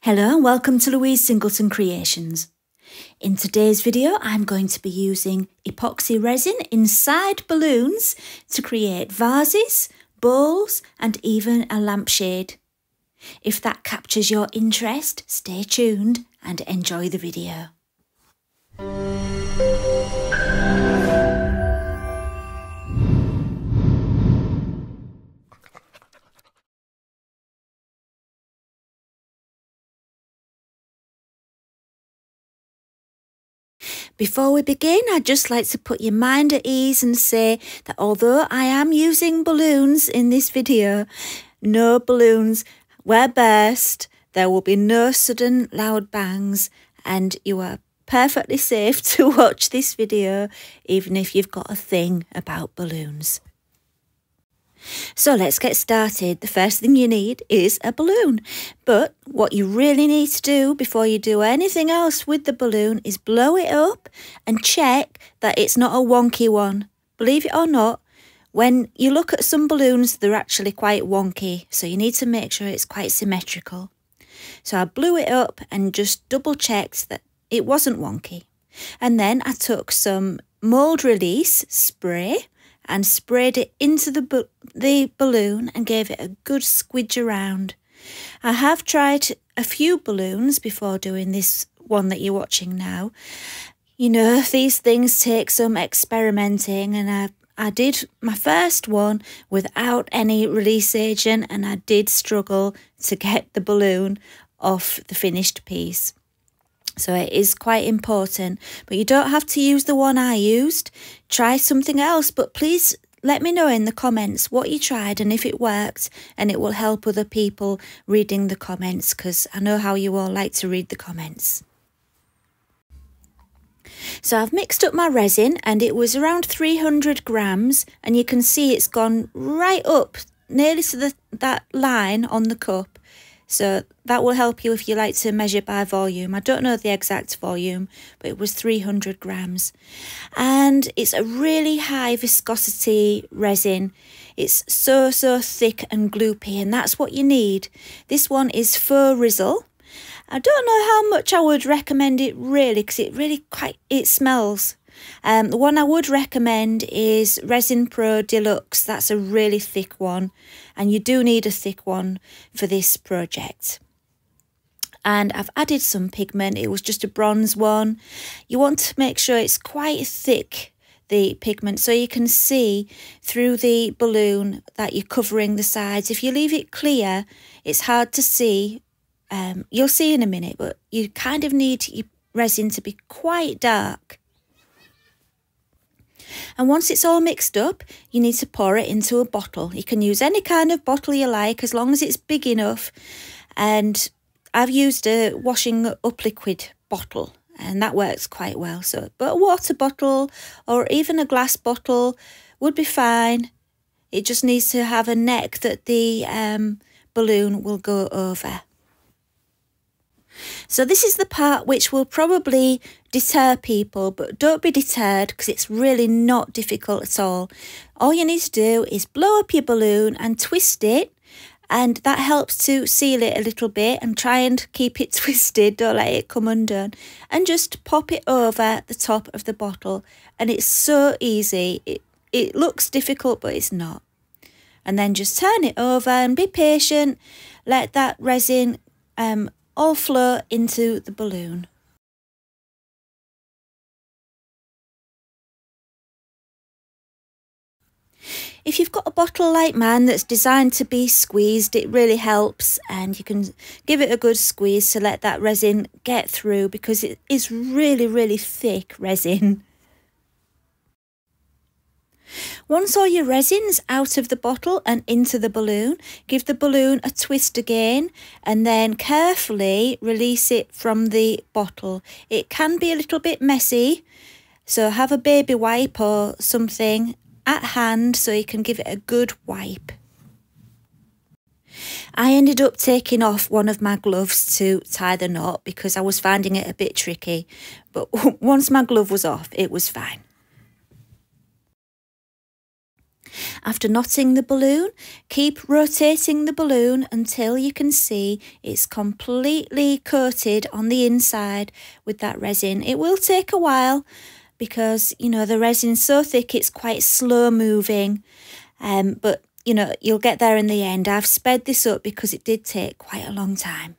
Hello and welcome to Louise Singleton Creations. In today's video I'm going to be using epoxy resin inside balloons to create vases, bowls and even a lampshade. If that captures your interest, stay tuned and enjoy the video. Before we begin, I'd just like to put your mind at ease and say that although I am using balloons in this video, no balloons were burst, there will be no sudden loud bangs, and you are perfectly safe to watch this video even if you've got a thing about balloons. So let's get started. The first thing you need is a balloon. But what you really need to do before you do anything else with the balloon is blow it up and check that it's not a wonky one. Believe it or not, when you look at some balloons, they're actually quite wonky. So you need to make sure it's quite symmetrical. So I blew it up and just double checked that it wasn't wonky. And then I took some mould release spray and sprayed it into the balloon and gave it a good squidge around. I have tried a few balloons before doing this one that you're watching now. You know, these things take some experimenting, and I did my first one without any release agent, and I did struggle to get the balloon off the finished piece. So it is quite important, but you don't have to use the one I used. Try something else, but please let me know in the comments what you tried and if it worked, and it will help other people reading the comments because I know how you all like to read the comments. So I've mixed up my resin and it was around 300 grams, and you can see it's gone right up nearly to that line on the cup. So that will help you if you like to measure by volume. I don't know the exact volume, but it was 300 grams. And it's a really high viscosity resin. It's so thick and gloopy, and that's what you need. This one is faux Resin. I don't know how much I would recommend it really, because it smells. The one I would recommend is Resin Pro Deluxe. That's a really thick one, and you do need a thick one for this project. And I've added some pigment. It was just a bronze one. You want to make sure it's quite thick, the pigment, so you can see through the balloon that you're covering the sides. If you leave it clear, it's hard to see. You'll see in a minute, but you kind of need your resin to be quite dark. And once it's all mixed up, you need to pour it into a bottle. You can use any kind of bottle you like, as long as it's big enough. And I've used a washing up liquid bottle, and that works quite well. But a water bottle or even a glass bottle would be fine. It just needs to have a neck that the balloon will go over. So this is the part which will probably deter people, but don't be deterred because it's really not difficult at all. All you need to do is blow up your balloon and twist it, and that helps to seal it a little bit, and try and keep it twisted, don't let it come undone, and just pop it over the top of the bottle. And it's so easy. It looks difficult, but it's not. And then just turn it over and be patient. Let that resin all flow into the balloon. If you've got a bottle like mine that's designed to be squeezed, it really helps, and you can give it a good squeeze to let that resin get through, because it is really thick resin. Once all your resin's out of the bottle and into the balloon, give the balloon a twist again and then carefully release it from the bottle. It can be a little bit messy, so have a baby wipe or something at hand so you can give it a good wipe. I ended up taking off one of my gloves to tie the knot because I was finding it a bit tricky, but once my glove was off, it was fine. After knotting the balloon, keep rotating the balloon until you can see it's completely coated on the inside with that resin. It will take a while because, you know, the resin's so thick it's quite slow moving, but, you know, you'll get there in the end. I've sped this up because it did take quite a long time.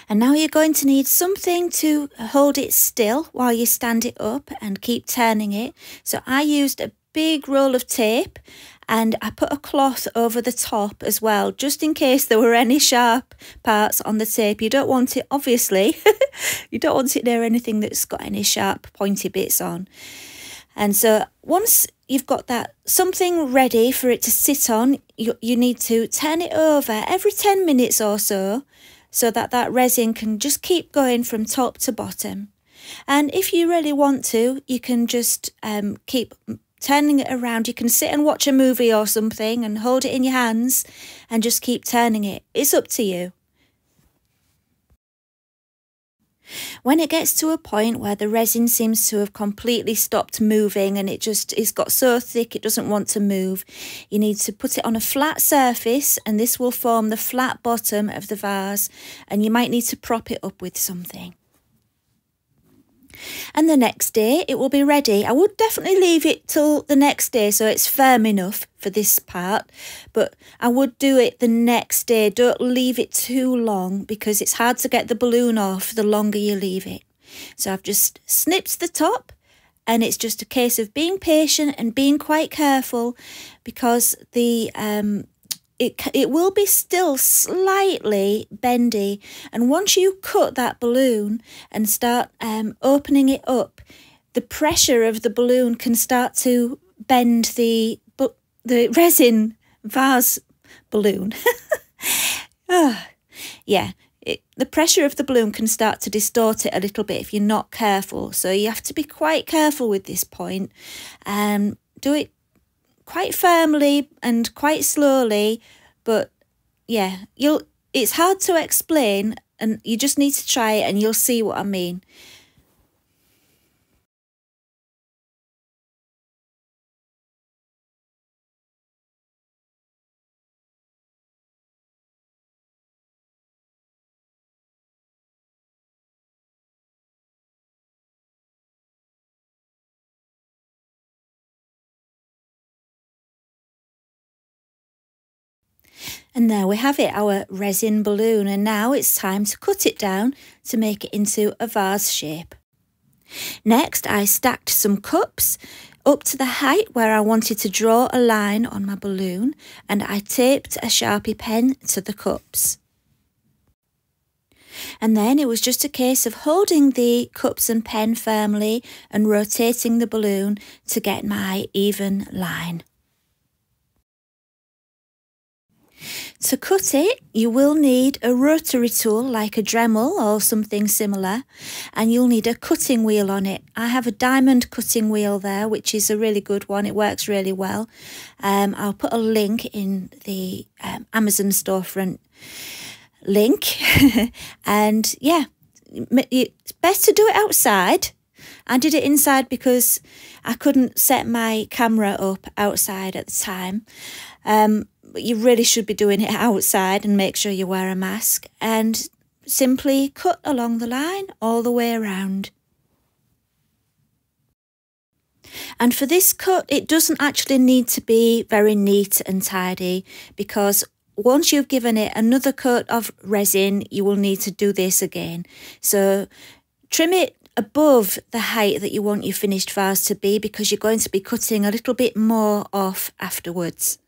And now you're going to need something to hold it still while you stand it up and keep turning it. So I used a big roll of tape and I put a cloth over the top as well, just in case there were any sharp parts on the tape. You don't want it, obviously, you don't want it near anything that's got any sharp pointy bits on. And so once you've got that something ready for it to sit on, you need to turn it over every 10 minutes or so that that resin can just keep going from top to bottom. And if you really want to, you can just keep turning it around. You can sit and watch a movie or something and hold it in your hands and just keep turning it. It's up to you. When it gets to a point where the resin seems to have completely stopped moving and it's got so thick it doesn't want to move, you need to put it on a flat surface, and this will form the flat bottom of the vase, and you might need to prop it up with something. And the next day it will be ready. I would definitely leave it till the next day so it's firm enough for this part, but I would do it the next day. Don't leave it too long because it's hard to get the balloon off the longer you leave it. So I've just snipped the top, and it's just a case of being patient and being quite careful because the it will be still slightly bendy, and once you cut that balloon and start opening it up, the pressure of the balloon can start to bend the resin vase balloon. Yeah, the pressure of the balloon can start to distort it a little bit if you're not careful, so you have to be quite careful with this point. Do it quite firmly and quite slowly, but yeah, it's hard to explain and you just need to try it and you'll see what I mean. And there we have it, our resin balloon, and now it's time to cut it down to make it into a vase shape. Next, I stacked some cups up to the height where I wanted to draw a line on my balloon, and I taped a Sharpie pen to the cups. And then it was just a case of holding the cups and pen firmly and rotating the balloon to get my even line. To cut it, you will need a rotary tool like a Dremel or something similar, and you'll need a cutting wheel on it. I have a diamond cutting wheel there, which is a really good one. It works really well. I'll put a link in the Amazon storefront link. And yeah, it's best to do it outside. I did it inside because I couldn't set my camera up outside at the time. But you really should be doing it outside, and make sure you wear a mask and simply cut along the line all the way around. And for this cut, it doesn't actually need to be very neat and tidy, because once you've given it another coat of resin, you will need to do this again. So trim it above the height that you want your finished vase to be, because you're going to be cutting a little bit more off afterwards.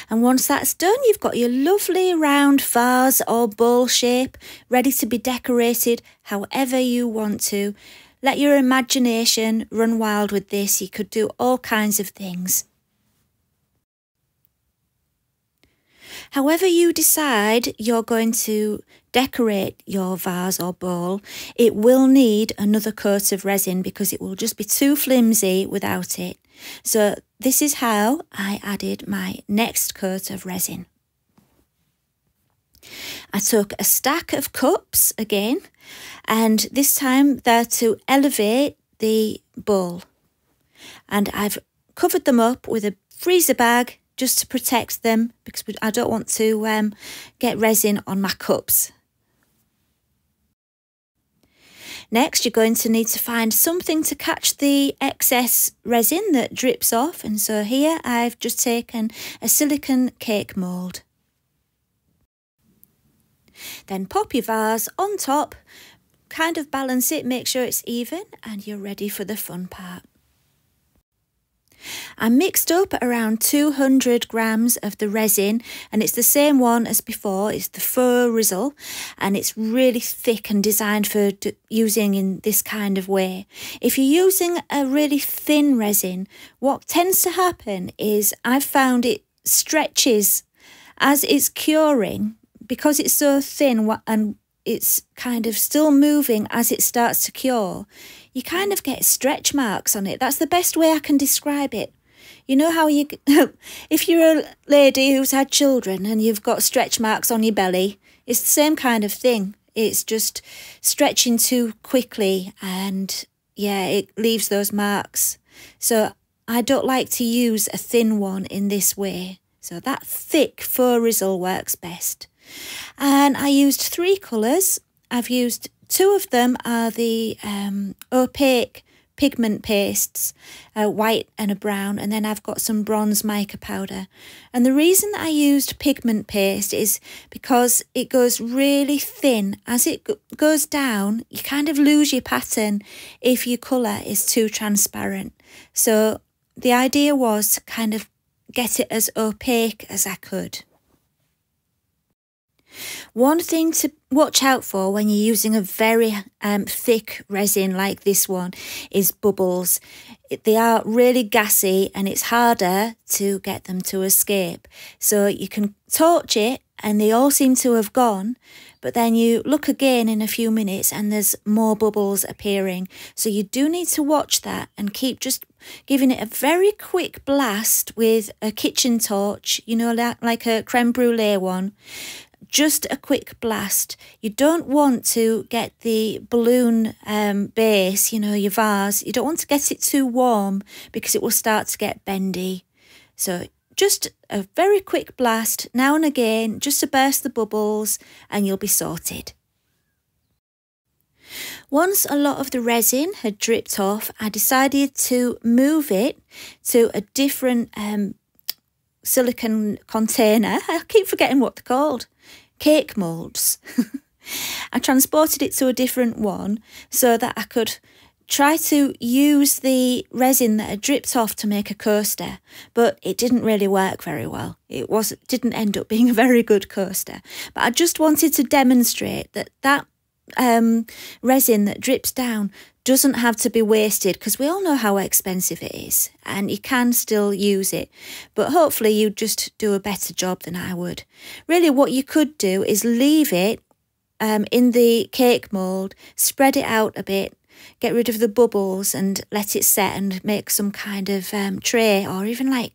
And once that's done, you've got your lovely round vase or bowl shape ready to be decorated however you want to. Let your imagination run wild with this. You could do all kinds of things. However you decide you're going to decorate your vase or bowl, it will need another coat of resin because it will just be too flimsy without it. So this is how I added my next coat of resin. I took a stack of cups again, and this time they're to elevate the bowl. And I've covered them up with a freezer bag just to protect them because I don't want to get resin on my cups. Next, you're going to need to find something to catch the excess resin that drips off. And so here I've just taken a silicone cake mould. Then pop your vase on top, kind of balance it, make sure it's even, and you're ready for the fun part. I mixed up around 200 grams of the resin, and it's the same one as before. It's the faux resin, and it's really thick and designed for using in this kind of way. If you're using a really thin resin, what tends to happen is I've found it stretches as it's curing because it's so thin and it's kind of still moving as it starts to cure. You kind of get stretch marks on it. That's the best way I can describe it. You know how you, if you're a lady who's had children and you've got stretch marks on your belly, it's the same kind of thing. It's just stretching too quickly and yeah, it leaves those marks. So I don't like to use a thin one in this way. So that thick faux resin works best. And I used 3 colours. I've used 2 of them are the opaque pigment pastes, a white and a brown, and then I've got some bronze mica powder. And the reason that I used pigment paste is because it goes really thin. As it goes down, you kind of lose your pattern if your colour is too transparent. So the idea was to kind of get it as opaque as I could. One thing to watch out for when you're using a very thick resin like this one is bubbles. They are really gassy and it's harder to get them to escape. So you can torch it and they all seem to have gone, but then you look again in a few minutes and there's more bubbles appearing. So you do need to watch that and keep just giving it a very quick blast with a kitchen torch, you know, like a creme brulee one. Just a quick blast. You don't want to get the balloon base, you know, your vase, you don't want to get it too warm because it will start to get bendy. So just a very quick blast now and again, just to burst the bubbles, and you'll be sorted. Once a lot of the resin had dripped off, I decided to move it to a different silicone container. I keep forgetting what they're called. Cake moulds. I transported it to a different one so that I could try to use the resin that had dripped off to make a coaster, but it didn't really work very well. It didn't end up being a very good coaster. But I just wanted to demonstrate that resin that drips down doesn't have to be wasted, because we all know how expensive it is and you can still use it, but hopefully you just do a better job than I would. Really what you could do is leave it in the cake mould, spread it out a bit, get rid of the bubbles and let it set and make some kind of tray, or even like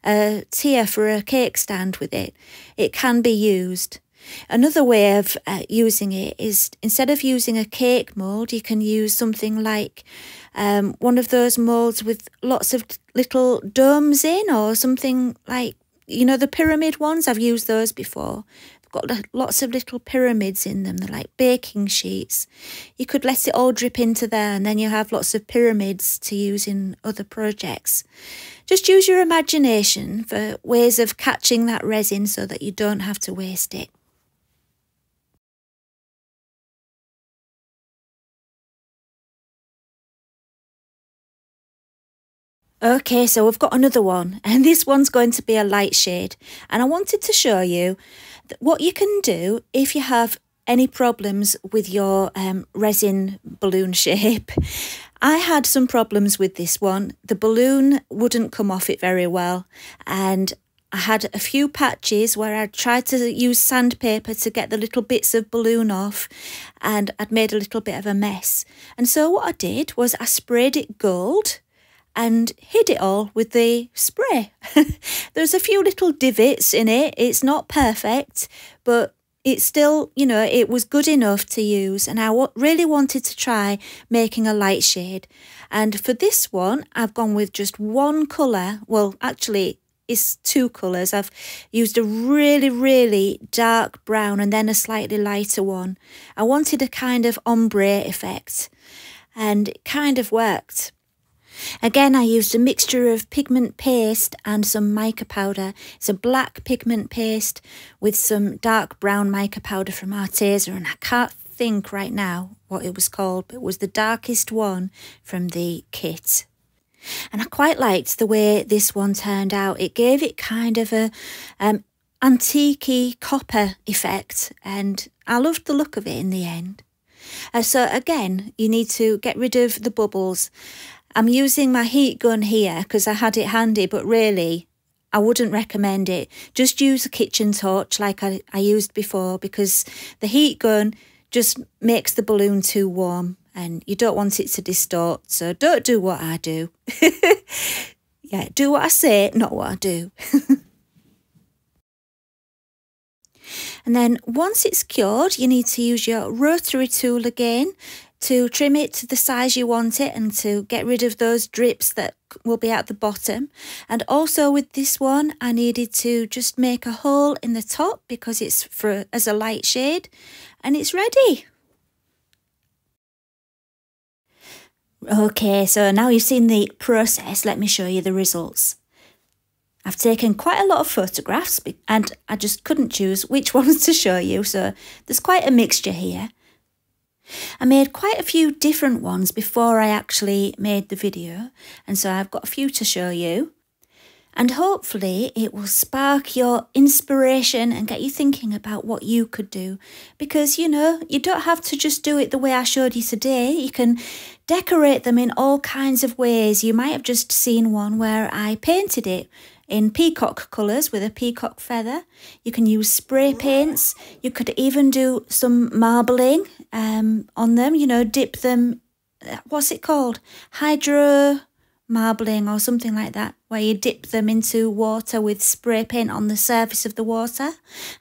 a tier for a cake stand with it. It can be used. Another way of using it is, instead of using a cake mould, you can use something like one of those moulds with lots of little domes in, or something like, you know, the pyramid ones. I've used those before. They've got lots of little pyramids in them. They're like baking sheets. You could let it all drip into there, and then you have lots of pyramids to use in other projects. Just use your imagination for ways of catching that resin so that you don't have to waste it. Okay, so we've got another one, and this one's going to be a light shade. And I wanted to show you what you can do if you have any problems with your resin balloon shape. I had some problems with this one. The balloon wouldn't come off it very well, and I had a few patches where I tried to use sandpaper to get the little bits of balloon off, and I'd made a little bit of a mess. And so what I did was I sprayed it gold and hid it all with the spray. There's a few little divots in it. It's not perfect, but it's still, you know, it was good enough to use, and I really wanted to try making a light shade. And for this one, I've gone with just one colour. Well, actually, it's two colours. I've used a really, really dark brown and then a slightly lighter one. I wanted a kind of ombre effect, and it kind of worked. Again, I used a mixture of pigment paste and some mica powder. It's a black pigment paste with some dark brown mica powder from Arteza, and I can't think right now what it was called, but it was the darkest one from the kit. And I quite liked the way this one turned out. It gave it kind of a antique-y copper effect, and I loved the look of it in the end. So again, you need to get rid of the bubbles. I'm using my heat gun here because I had it handy, but really, I wouldn't recommend it. Just use a kitchen torch like I used before, because the heat gun just makes the balloon too warm and you don't want it to distort. So don't do what I do. Yeah, do what I say, not what I do. And then once it's cured, you need to use your rotary tool again to trim it to the size you want it and to get rid of those drips that will be at the bottom. And also with this one, I needed to just make a hole in the top because it's as a light shade, and it's ready. Okay, so now you've seen the process, let me show you the results. I've taken quite a lot of photographs and I just couldn't choose which ones to show you, so there's quite a mixture here. I made quite a few different ones before I actually made the video, and so I've got a few to show you. And hopefully it will spark your inspiration and get you thinking about what you could do. Because, you know, you don't have to just do it the way I showed you today. You can decorate them in all kinds of ways. You might have just seen one where I painted it in peacock colours with a peacock feather. You can use spray paints. You could even do some marbling on them, you know, dip them, what's it called? Hydro marbling or something like that, where you dip them into water with spray paint on the surface of the water.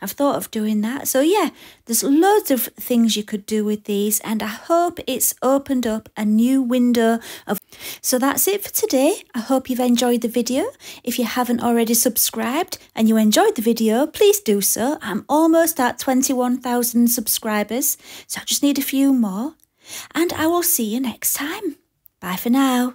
I've thought of doing that. So yeah, there's loads of things you could do with these, and I hope it's opened up a new window of... So that's it for today. I hope you've enjoyed the video. If you haven't already subscribed and you enjoyed the video, please do so. I'm almost at 21,000 subscribers, so I just need a few more. And I will see you next time. Bye for now.